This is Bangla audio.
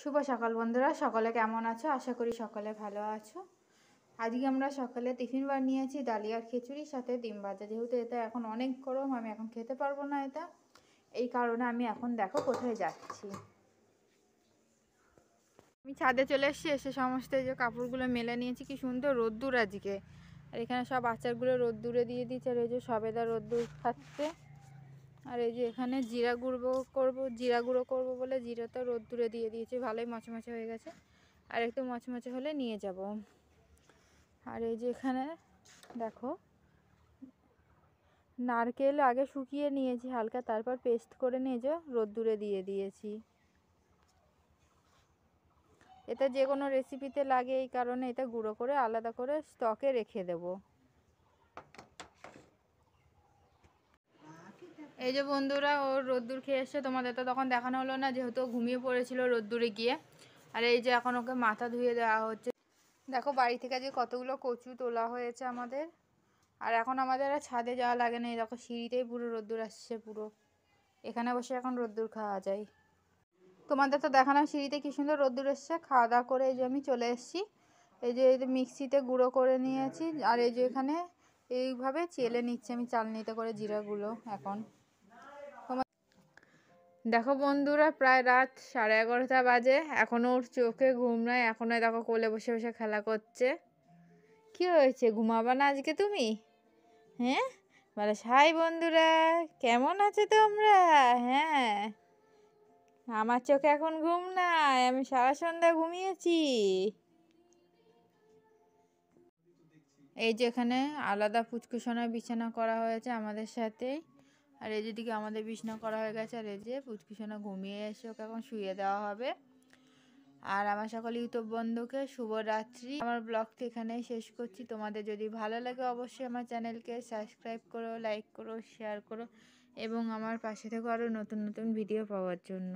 শুভ সকাল বন্ধুরা, সকলে কেমন আছো? আশা করি সকলে ভালো আছো। আজকে আমরা সকালে টিফিন বানিয়েছি ডালিয়ার খিচুড়ির সাথে ডিম ভাজা। যেহেতু এটা এখন অনেক গরম, আমি এখন খেতে পারবো না এটা, এই কারণে আমি এখন দেখো কোথায় যাচ্ছি। আমি ছাদে চলে এসেছি, এসে সমস্ত এই যে কাপড়গুলো মেলে নিয়েছি। কি সুন্দর রোদ্দুর আজকে, আর এখানে সব আচারগুলো রোদ্দুরে দিয়ে দিচ্ছে। আর এই যে সবেদা রোদ্দুর খাচ্ছে। আর এই যে এখানে জিরা গুঁড়ো করবো বলে জিরাটা রোদ্দুরে দিয়ে দিয়েছি, ভালোই মচমচে হয়ে গেছে। আর একটু মচমচে হলে নিয়ে যাব। আর এই যে এখানে দেখো নারকেল আগে শুকিয়ে নিয়েছি হালকা, তারপর পেস্ট করে নিয়ে যে রোদ্দুরে দিয়ে দিয়েছি। এটা যে কোনো রেসিপিতে লাগে, এই কারণে এটা গুঁড়ো করে আলাদা করে স্টকে রেখে দেব। এই যে বন্ধুরা, ওর রোদ্দুর খেয়ে এসছে। তোমাদের তো তখন দেখানো হলো না, যেহেতু ঘুমিয়ে পড়েছিল রোদ্দুরে গিয়ে। আর এই যে এখন ওকে মাথা ধুয়ে দেওয়া হচ্ছে। দেখো বাড়ি থেকে যে কতগুলো কচু তোলা হয়েছে আমাদের। আর এখন আমাদের আর ছাদে যাওয়া লাগে না, দেখো সিঁড়িতেই পুরো রোদ্দুর আসছে পুরো। এখানে বসে এখন রোদ্দুর খাওয়া যায়। তোমাদের তো দেখালাম সিঁড়িতে কি সুন্দর রোদ্দুর এসছে। খাওয়া দাওয়া করে এই যে আমি চলে এসেছি। এই যে মিক্সিতে গুঁড়ো করে নিয়েছি। আর এই যে এখানে এইভাবে চেলে নিচ্ছি আমি চালনিতে করে জিরাগুলো। এখন দেখো বন্ধুরা, প্রায় রাত 11:30 বাজে, এখনো ওর চোখে ঘুম নাই। এখনো দেখো কোলে বসে বসে খেলা করছে। কি হয়েছে, ঘুমাবা না আজকে তুমি? হ্যাঁ বলে, হাই বন্ধুরা, কেমন আছো তোমরা? হ্যাঁ, আমার চোখে এখন ঘুম নাই, আমি সারা সন্ধ্যা ঘুমিয়েছি। এই যে এখানে আলাদা পুচকুসোনার বিছানা করা হয়েছে আমাদের সাথে। আর এই যেদিকে আমাদের বিছানা করা হয়ে গেছে। আর এই যে পুচকুসোনা ঘুমিয়ে এসে ওকে এখন শুয়ে দেওয়া হবে। আর আমার সকল ইউটিউব বন্ধুকে শুভরাত্রি। আমার ব্লগটি এখানেই শেষ করছি। তোমাদের যদি ভালো লাগে অবশ্যই আমার চ্যানেলকে সাবস্ক্রাইব করো, লাইক করো, শেয়ার করো এবং আমার পাশে থেকো আরও নতুন নতুন ভিডিও পাওয়ার জন্য।